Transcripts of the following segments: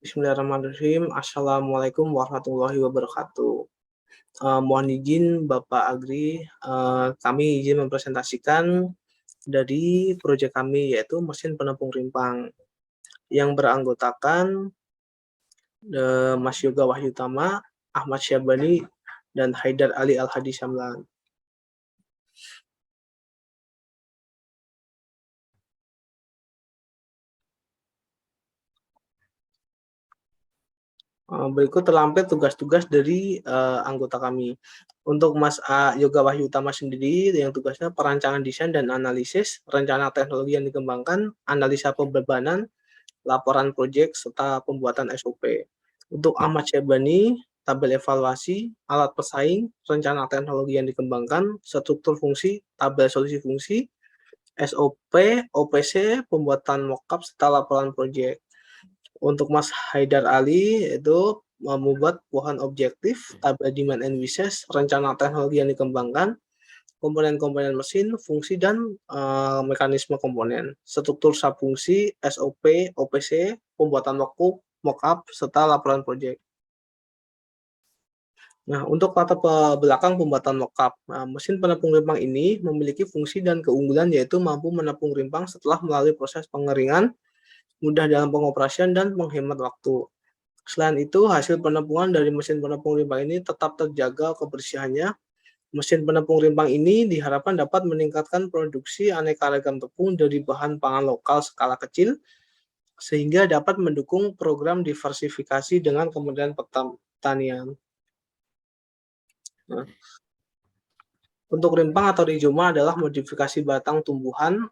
Bismillahirrahmanirrahim. Assalamualaikum warahmatullahi wabarakatuh. Mohon izin Bapak Agri, kami izin mempresentasikan dari proyek kami, yaitu mesin penampung rimpang yang beranggotakan Mas Yoga Wahyutama, Ahmad Syabani, dan Haidar Ali Al-Hadi Syamlan. Berikut terlampir tugas-tugas dari anggota kami. Untuk Mas Yoga Wahyutama sendiri, yang tugasnya perancangan desain dan analisis, rencana teknologi yang dikembangkan, analisa pembebanan, laporan proyek, serta pembuatan SOP. Untuk Ahmad Syabani, tabel evaluasi, alat pesaing, rencana teknologi yang dikembangkan, struktur fungsi, tabel solusi fungsi, SOP, OPC, pembuatan mockup, serta laporan proyek. Untuk Mas Haidar Ali itu membuat pohon objektif, tabel demand and wishes, rencana teknologi yang dikembangkan, komponen-komponen mesin, fungsi, dan mekanisme komponen, struktur subfungsi, SOP, OPC, pembuatan mockup, serta laporan proyek. Nah, untuk latar belakang pembuatan mockup, mesin penampung rimpang ini memiliki fungsi dan keunggulan yaitu mampu menampung rimpang setelah melalui proses pengeringan, mudah dalam pengoperasian, dan menghemat waktu. Selain itu, hasil penampungan dari mesin penampung rimpang ini tetap terjaga kebersihannya. Mesin penampung rimpang ini diharapkan dapat meningkatkan produksi aneka ragam tepung dari bahan pangan lokal skala kecil, sehingga dapat mendukung program diversifikasi dengan Kementerian Pertanian. Nah, untuk rimpang atau rizoma adalah modifikasi batang tumbuhan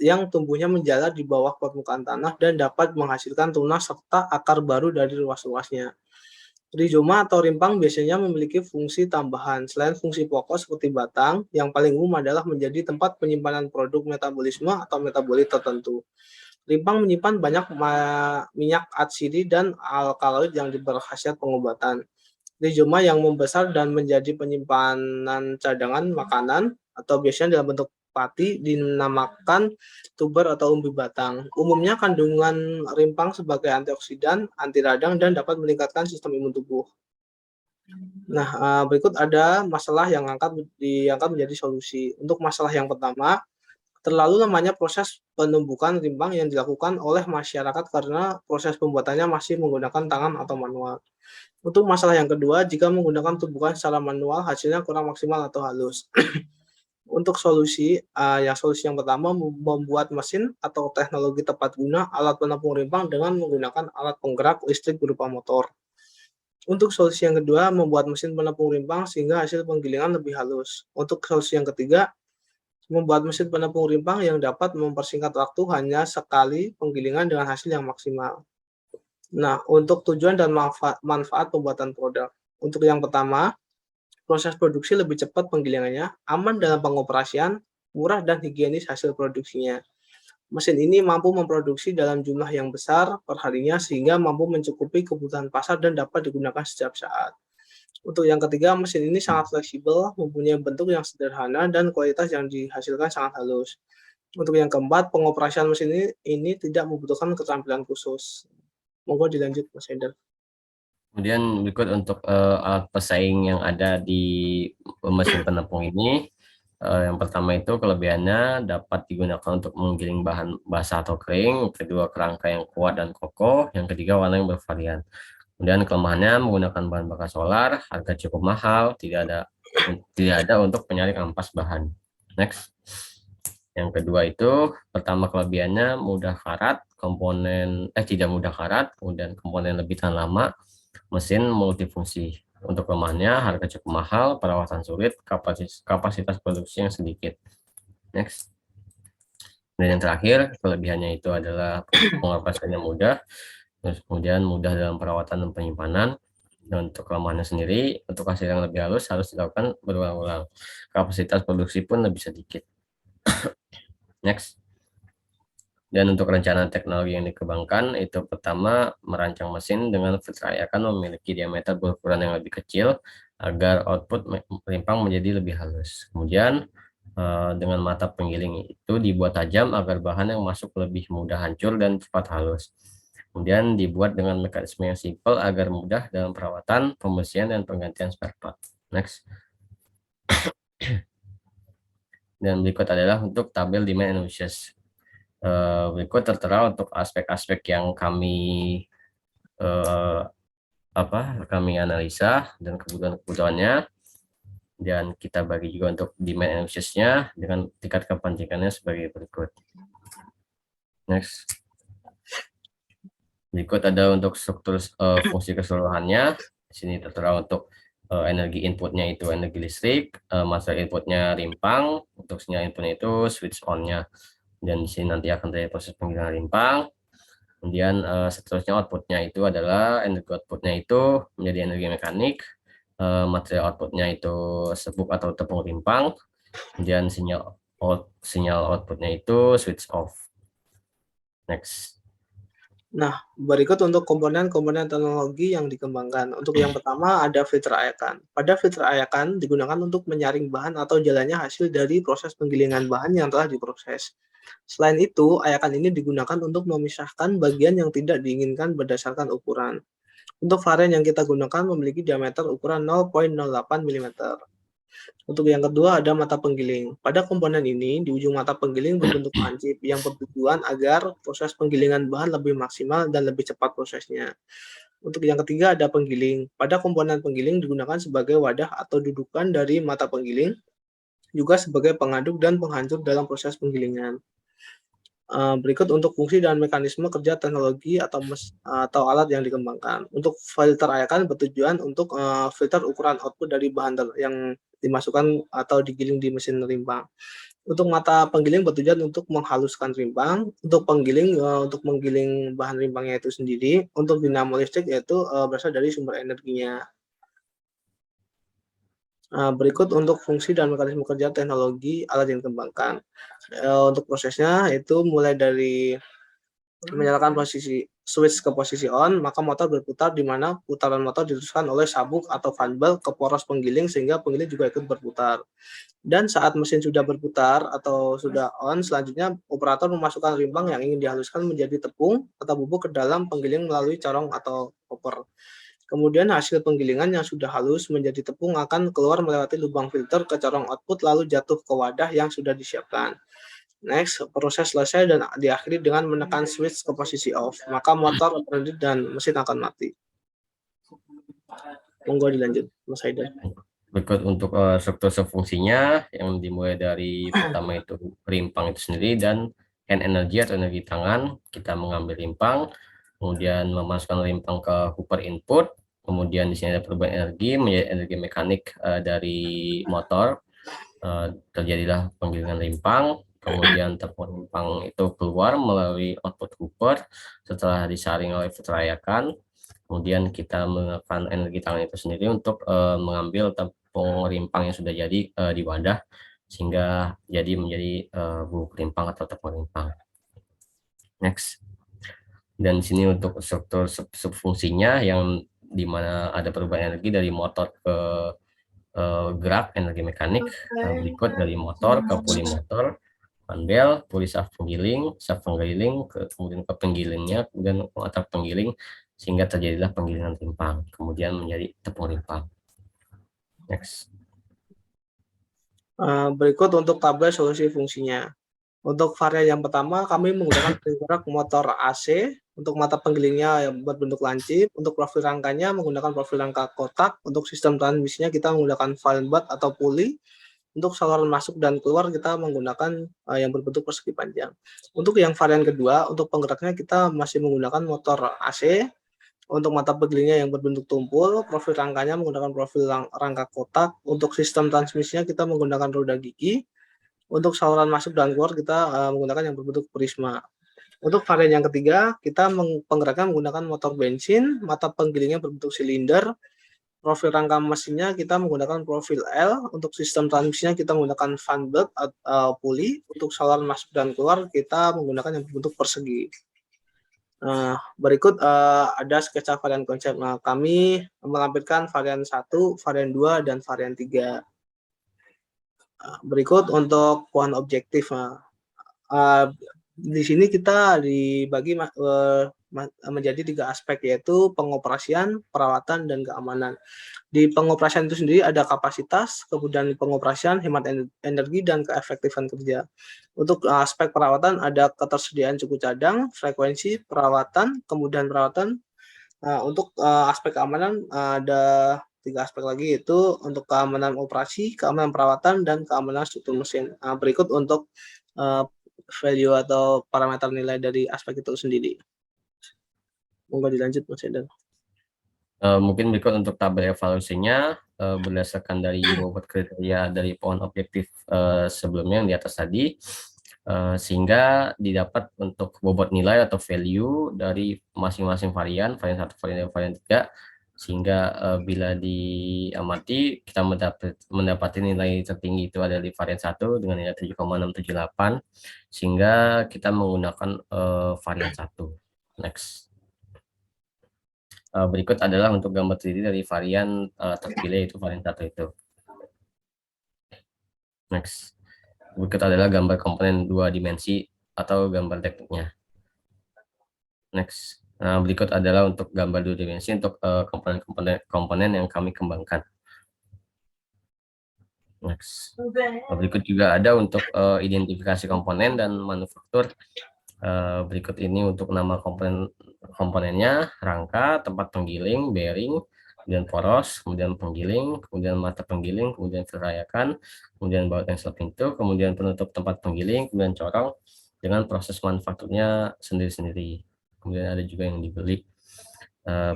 yang tumbuhnya menjalar di bawah permukaan tanah dan dapat menghasilkan tunas serta akar baru dari ruas-ruasnya. Rizoma atau rimpang biasanya memiliki fungsi tambahan. Selain fungsi pokok seperti batang, yang paling umum adalah menjadi tempat penyimpanan produk metabolisme atau metabolit tertentu. Rimpang menyimpan banyak minyak atsiri dan alkaloid yang berkhasiat pengobatan. Rizoma yang membesar dan menjadi penyimpanan cadangan makanan atau biasanya dalam bentuk pati dinamakan tuber atau umbi batang. Umumnya kandungan rimpang sebagai antioksidan, anti radang, dan dapat meningkatkan sistem imun tubuh. Nah, berikut ada masalah yang diangkat menjadi solusi. Untuk masalah yang pertama, terlalu lamanya proses penumbukan rimpang yang dilakukan oleh masyarakat karena proses pembuatannya masih menggunakan tangan atau manual. Untuk masalah yang kedua, jika menggunakan tumbukan secara manual, hasilnya kurang maksimal atau halus. Untuk solusi yang pertama, membuat mesin atau teknologi tepat guna alat penampung rimpang dengan menggunakan alat penggerak listrik berupa motor. Untuk solusi yang kedua, membuat mesin penampung rimpang sehingga hasil penggilingan lebih halus. Untuk solusi yang ketiga, membuat mesin penampung rimpang yang dapat mempersingkat waktu hanya sekali penggilingan dengan hasil yang maksimal. Nah, untuk tujuan dan manfaat pembuatan produk. Untuk yang pertama, proses produksi lebih cepat penggilingannya, aman dalam pengoperasian, murah dan higienis hasil produksinya. Mesin ini mampu memproduksi dalam jumlah yang besar perharinya sehingga mampu mencukupi kebutuhan pasar dan dapat digunakan setiap saat. Untuk yang ketiga, mesin ini sangat fleksibel, mempunyai bentuk yang sederhana dan kualitas yang dihasilkan sangat halus. Untuk yang keempat, pengoperasian mesin ini tidak membutuhkan keterampilan khusus. Monggo dilanjut, Mas Hendar. Kemudian berikut untuk alat pesaing yang ada di mesin penampung ini. Yang pertama itu kelebihannya dapat digunakan untuk menggiling bahan basah atau kering. Kedua, kerangka yang kuat dan kokoh. Yang ketiga, warna yang bervarian. Kemudian kelemahannya menggunakan bahan bakar solar, harga cukup mahal, tidak ada untuk penyaring ampas bahan. Next. Yang kedua itu, pertama kelebihannya mudah karat, tidak mudah karat, kemudian komponen lebih tahan lama, mesin multifungsi. Untuk kelemahannya, harga cukup mahal, perawatan sulit, kapasitas produksi yang sedikit. Next. Dan yang terakhir, kelebihannya itu adalah pengoperasiannya mudah, terus kemudian mudah dalam perawatan dan penyimpanan. Dan untuk kelemahannya sendiri, untuk hasil yang lebih halus harus dilakukan berulang-ulang. Kapasitas produksi pun lebih sedikit. Next. Dan untuk rencana teknologi yang dikembangkan, itu pertama merancang mesin dengan fitrah memiliki diameter berukuran yang lebih kecil agar output rimpang menjadi lebih halus. Kemudian dengan mata penggiling itu dibuat tajam agar bahan yang masuk lebih mudah hancur dan cepat halus. Kemudian dibuat dengan mekanisme yang simpel agar mudah dalam perawatan, pembersihan, dan penggantian spare part. Next. Dan berikut adalah untuk tabel demand and wishes. Berikut tertera untuk aspek-aspek yang kami analisa dan kebutuhan-kebutuhannya, dan kita bagi juga untuk demand and wishes-nya dengan tingkat kepentingannya sebagai berikut. Next. Berikut ada untuk struktur fungsi keseluruhannya. Di sini tertera untuk energi inputnya itu energi listrik, masa inputnya rimpang, untuk sinyal inputnya itu switch on-nya, dan di sini nanti akan terjadi proses penggilingan rimpang. Kemudian seterusnya outputnya itu adalah energi outputnya itu menjadi energi mekanik, material outputnya itu sebuk atau tepung rimpang, kemudian sinyal outputnya itu switch off. Next. Nah, berikut untuk komponen-komponen teknologi yang dikembangkan. Untuk yang pertama ada filter ayakan. Pada filter ayakan digunakan untuk menyaring bahan atau jalannya hasil dari proses penggilingan bahan yang telah diproses. Selain itu, ayakan ini digunakan untuk memisahkan bagian yang tidak diinginkan berdasarkan ukuran. Untuk varian yang kita gunakan memiliki diameter ukuran 0,08 mm. Untuk yang kedua ada mata penggiling. Pada komponen ini, di ujung mata penggiling berbentuk lancip yang bertujuan agar proses penggilingan bahan lebih maksimal dan lebih cepat prosesnya. Untuk yang ketiga ada penggiling. Pada komponen penggiling digunakan sebagai wadah atau dudukan dari mata penggiling, juga sebagai pengaduk dan penghancur dalam proses penggilingan. Berikut untuk fungsi dan mekanisme kerja teknologi atau alat yang dikembangkan. Untuk filter ayakan bertujuan untuk filter ukuran output dari bahan yang dimasukkan atau digiling di mesin rimpang. Untuk mata penggiling bertujuan untuk menghaluskan rimpang. Untuk penggiling untuk menggiling bahan rimpangnya itu sendiri. Untuk dinamo listrik yaitu berasal dari sumber energinya. Berikut untuk fungsi dan mekanisme kerja teknologi alat yang dikembangkan. Untuk prosesnya itu mulai dari menyalakan posisi switch ke posisi on, maka motor berputar di mana putaran motor diteruskan oleh sabuk atau fan belt ke poros penggiling sehingga penggiling juga ikut berputar. Dan saat mesin sudah berputar atau sudah on, selanjutnya operator memasukkan rimpang yang ingin dihaluskan menjadi tepung atau bubuk ke dalam penggiling melalui corong atau koper. Kemudian hasil penggilingan yang sudah halus menjadi tepung akan keluar melewati lubang filter ke corong output lalu jatuh ke wadah yang sudah disiapkan. Next, proses selesai dan diakhiri dengan menekan switch ke posisi off, maka motor berhenti dan mesin akan mati. Monggo dilanjut, Mas Haidar. Berikut untuk struktur fungsinya yang dimulai dari pertama itu rimpang itu sendiri dan hand energy atau energi tangan. Kita mengambil rimpang, kemudian memasukkan rimpang ke hooper input, kemudian di sini ada perubahan energi menjadi energi mekanik dari motor. Terjadilah penggilingan rimpang, kemudian tepung rimpang itu keluar melalui output hooper setelah disaring oleh filter ayakan. Kemudian kita menggunakan energi tangan itu sendiri untuk mengambil tepung rimpang yang sudah jadi di wadah sehingga jadi menjadi bubuk rimpang atau tepung rimpang. Next. Dan di sini untuk struktur subfungsinya yang dimana ada perubahan energi dari motor ke gerak energi mekanik. Berikut dari motor ke puli motor, fan belt, puli shaft penggiling, kemudian ke penggilingnya, kemudian otak penggiling sehingga terjadilah penggilingan rimpang, kemudian menjadi tepung rimpang. Next. Berikut untuk tabel solusi fungsinya. Untuk varian yang pertama, kami menggunakan penggerak motor AC. Untuk mata penggilingnya yang berbentuk lancip. Untuk profil rangkanya menggunakan profil rangka kotak. Untuk sistem transmisinya kita menggunakan fan belt atau puli. Untuk saluran masuk dan keluar kita menggunakan yang berbentuk persegi panjang. Untuk yang varian kedua, untuk penggeraknya kita masih menggunakan motor AC. Untuk mata penggilingnya yang berbentuk tumpul, profil rangkanya menggunakan profil rangka kotak. Untuk sistem transmisinya kita menggunakan roda gigi. Untuk saluran masuk dan keluar kita menggunakan yang berbentuk prisma. Untuk varian yang ketiga, kita penggeraknya menggunakan motor bensin, mata penggilingnya berbentuk silinder. Profil rangka mesinnya kita menggunakan profil L. Untuk sistem transmisinya kita menggunakan fan belt atau puli. Untuk saluran masuk dan keluar kita menggunakan yang berbentuk persegi. Berikut ada sketsa varian konsep. Kami melampirkan varian 1, varian 2, dan varian 3. Berikut untuk pohon objektif. Di sini kita dibagi menjadi 3 aspek, yaitu pengoperasian, perawatan, dan keamanan. Di pengoperasian itu sendiri ada kapasitas, kemudian di pengoperasian hemat energi, dan keefektifan kerja. Untuk aspek perawatan ada ketersediaan suku cadang, frekuensi perawatan, kemudian perawatan. Untuk aspek keamanan ada 3 aspek lagi, yaitu untuk keamanan operasi, keamanan perawatan, dan keamanan struktur mesin. Berikut untuk value atau parameter nilai dari aspek itu sendiri. Monggo dilanjut, Mas Eden. Mungkin berikut untuk tabel evaluasinya berdasarkan dari bobot kriteria dari pohon objektif sebelumnya yang di atas tadi, sehingga didapat untuk bobot nilai atau value dari masing-masing varian 1, varian 2, varian 3, sehingga bila diamati kita mendapati nilai tertinggi itu ada di varian 1 dengan nilai 7,678, sehingga kita menggunakan varian 1. Next. Berikut adalah untuk gambar 3D dari varian terpilih, itu varian 1 itu. Next. Berikut adalah gambar komponen 2 dimensi atau gambar tekniknya. Next. Nah, berikut adalah untuk gambar 2 dimensi untuk komponen yang kami kembangkan. Next. Berikut juga ada untuk identifikasi komponen dan manufaktur. Berikut ini untuk nama komponennya: rangka, tempat penggiling, bearing, kemudian poros, kemudian penggiling, kemudian mata penggiling, kemudian firayakan, kemudian baut engsel pintu, kemudian penutup tempat penggiling, kemudian corong dengan proses manufakturnya sendiri-sendiri. Kemudian ada juga yang dibeli.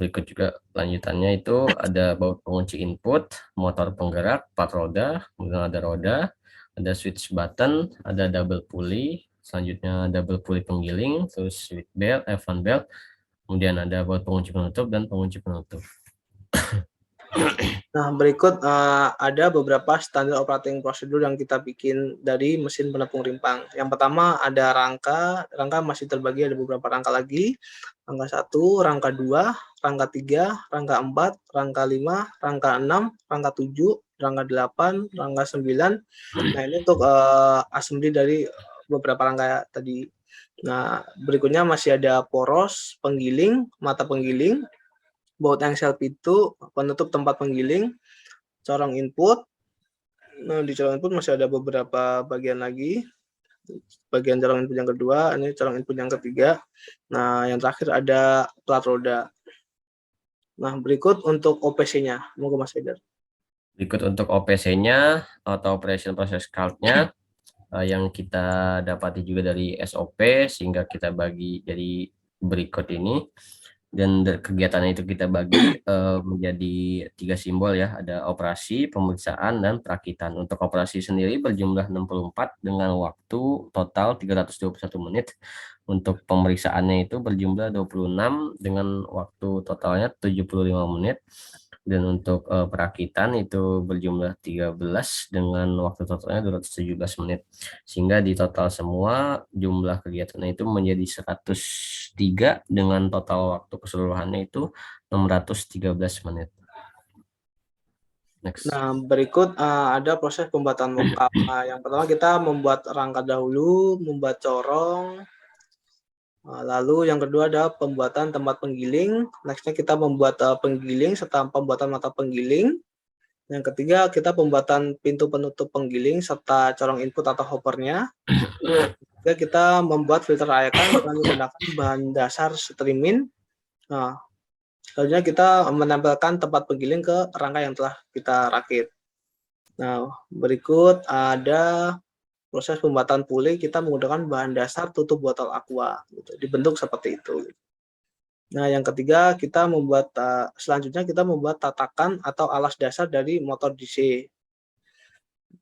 Berikut juga lanjutannya itu ada baut pengunci input, motor penggerak, 4 roda, kemudian ada roda, ada switch button, ada double pulley, selanjutnya double pulley penggiling, terus switch belt, F1 belt, kemudian ada baut pengunci penutup dan pengunci penutup. Nah, berikut ada beberapa standar operating procedure yang kita bikin dari mesin penepung rimpang. Yang pertama ada rangka masih terbagi ada beberapa rangka lagi. Rangka 1, rangka 2, rangka 3, rangka 4, rangka 5, rangka 6, rangka 7, rangka 8, rangka 9. Nah, ini untuk assembly dari beberapa rangka tadi. Nah, berikutnya masih ada poros, penggiling, mata penggiling, baut engsel pintu, penutup tempat penggiling, corong input. Nah, di corong input masih ada beberapa bagian lagi. Bagian corong input yang kedua, ini corong input yang ketiga. Nah, yang terakhir ada plat roda. Nah, berikut untuk OPC-nya. Monggo Mas Eder. Berikut untuk OPC-nya atau Operation Process Card-nya yang kita dapati juga dari SOP, sehingga kita bagi jadi berikut ini. Dan kegiatan itu kita bagi menjadi 3 simbol ya, ada operasi, pemeriksaan, dan perakitan. Untuk operasi sendiri berjumlah 64 dengan waktu total 321 menit. Untuk pemeriksaannya itu berjumlah 26 dengan waktu totalnya 75 menit. Dan untuk perakitan itu berjumlah 13 dengan waktu totalnya 217 menit. Sehingga di total semua jumlah kegiatannya itu menjadi 103 dengan total waktu keseluruhannya itu 613 menit. Next. Nah, berikut ada proses pembuatan mockup. Yang pertama kita membuat rangka dahulu, membuat corong. Lalu yang kedua ada pembuatan tempat penggiling. Nextnya kita membuat penggiling serta pembuatan mata penggiling. Yang ketiga kita pembuatan pintu penutup penggiling serta corong input atau hoppernya. Ketiga kita membuat filter ayakan dengan menggunakan bahan dasar streamin. Nah, selanjutnya kita menempelkan tempat penggiling ke rangka yang telah kita rakit. Nah, berikut ada proses pembuatan pulley, kita menggunakan bahan dasar tutup botol aqua, gitu, dibentuk seperti itu. Nah, yang ketiga kita membuat selanjutnya kita membuat tatakan atau alas dasar dari motor DC.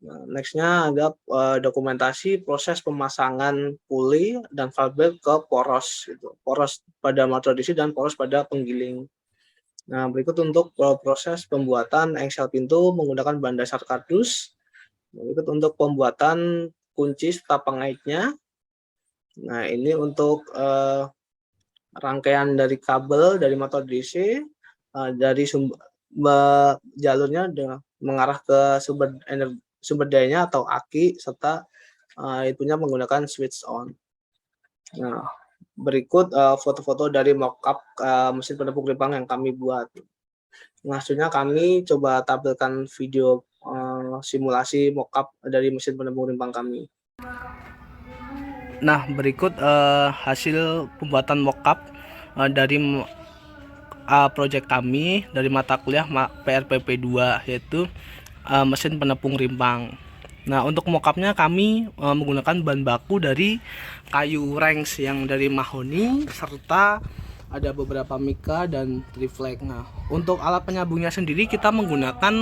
Nah, nextnya ada dokumentasi proses pemasangan pulley dan valve belt ke poros, gitu. Poros pada motor DC dan poros pada penggiling. Nah, berikut untuk proses pembuatan engsel pintu menggunakan bahan dasar kardus. Berikut untuk pembuatan kunci serta pengaitnya. Nah, ini untuk rangkaian dari kabel dari motor DC dari jalurnya mengarah ke sumber dayanya atau aki serta itunya menggunakan switch on. Nah, berikut foto-foto dari mockup mesin penepung rimpang yang kami buat. Maksudnya kami coba tampilkan video simulasi mockup dari mesin penepung rimpang kami. Nah, berikut hasil pembuatan mockup dari proyek kami dari mata kuliah PRPP 2, yaitu mesin penepung rimpang. Nah, untuk mockupnya kami menggunakan bahan baku dari kayu ranks yang dari mahoni, serta ada beberapa mika dan triflex. Nah, untuk alat penyambungnya sendiri kita menggunakan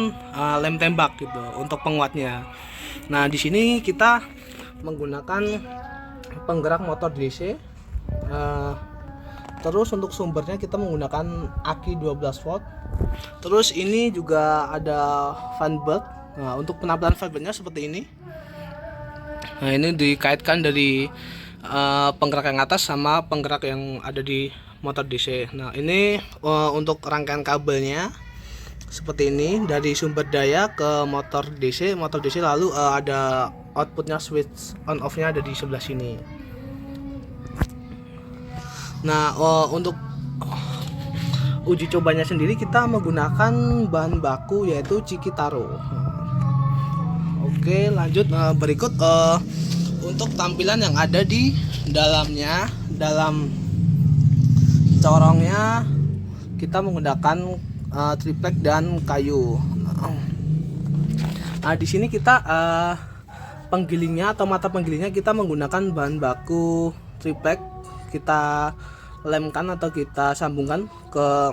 lem tembak gitu untuk penguatnya. Nah, di sini kita menggunakan penggerak motor DC. Terus untuk sumbernya kita menggunakan aki 12 volt. Terus ini juga ada fanbird. Nah, untuk penampilan fanbirdnya seperti ini. Nah, ini dikaitkan dari penggerak yang atas sama penggerak yang ada di motor DC. Nah, ini untuk rangkaian kabelnya seperti ini dari sumber daya ke motor DC. Motor DC lalu ada outputnya, switch on off-nya ada di sebelah sini. Nah, untuk uji cobanya sendiri kita menggunakan bahan baku yaitu Cikitaro. Oke, lanjut berikut untuk tampilan yang ada di dalamnya. Dalam corongnya kita menggunakan triplek dan kayu. Nah, di sini kita penggilingnya atau mata penggilingnya kita menggunakan bahan baku triplek. Kita lemkan atau kita sambungkan ke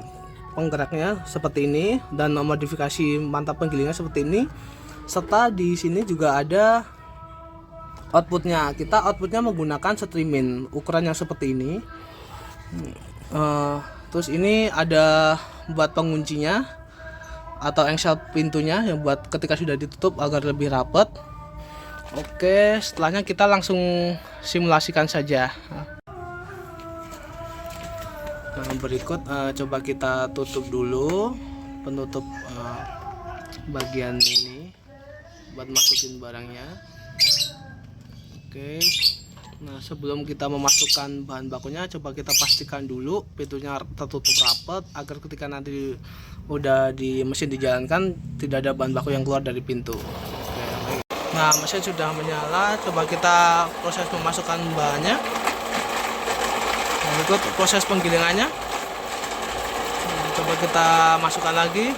penggeraknya seperti ini dan memodifikasi mantap penggilingnya seperti ini. Serta di sini juga ada outputnya. Kita outputnya menggunakan streamin ukuran yang seperti ini. Terus ini ada buat penguncinya atau engsel pintunya yang buat ketika sudah ditutup agar lebih rapat. Oke, setelahnya kita langsung simulasikan saja. Nah, berikut coba kita tutup dulu penutup bagian ini buat masukin barangnya. Oke. Nah, sebelum kita memasukkan bahan bakunya, coba kita pastikan dulu pintunya tertutup rapat agar ketika nanti udah di mesin dijalankan tidak ada bahan baku yang keluar dari pintu. Oke. Nah, mesin sudah menyala, coba kita proses memasukkan bahannya. Berikut proses penggilingannya. Coba kita masukkan lagi.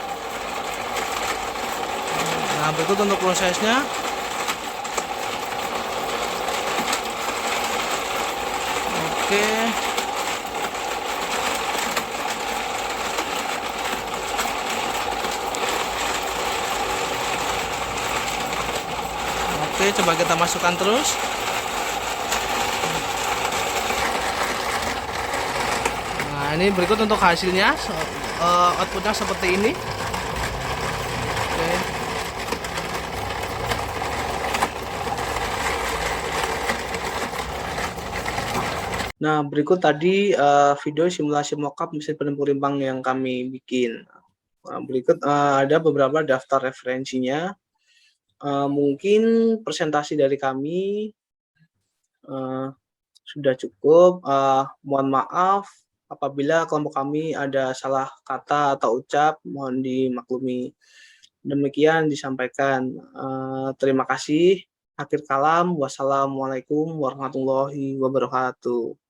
Nah, berikut untuk prosesnya. Oke. Oke, coba kita masukkan terus. Nah, ini berikut untuk hasilnya. Outputnya seperti ini. Oke. Nah, berikut tadi video simulasi mockup mesin penepung rimpang yang kami bikin. Nah, berikut ada beberapa daftar referensinya. Mungkin presentasi dari kami sudah cukup. Mohon maaf apabila kelompok kami ada salah kata atau ucap, mohon dimaklumi. Demikian disampaikan. Terima kasih. Akhir kalam, wassalamualaikum warahmatullahi wabarakatuh.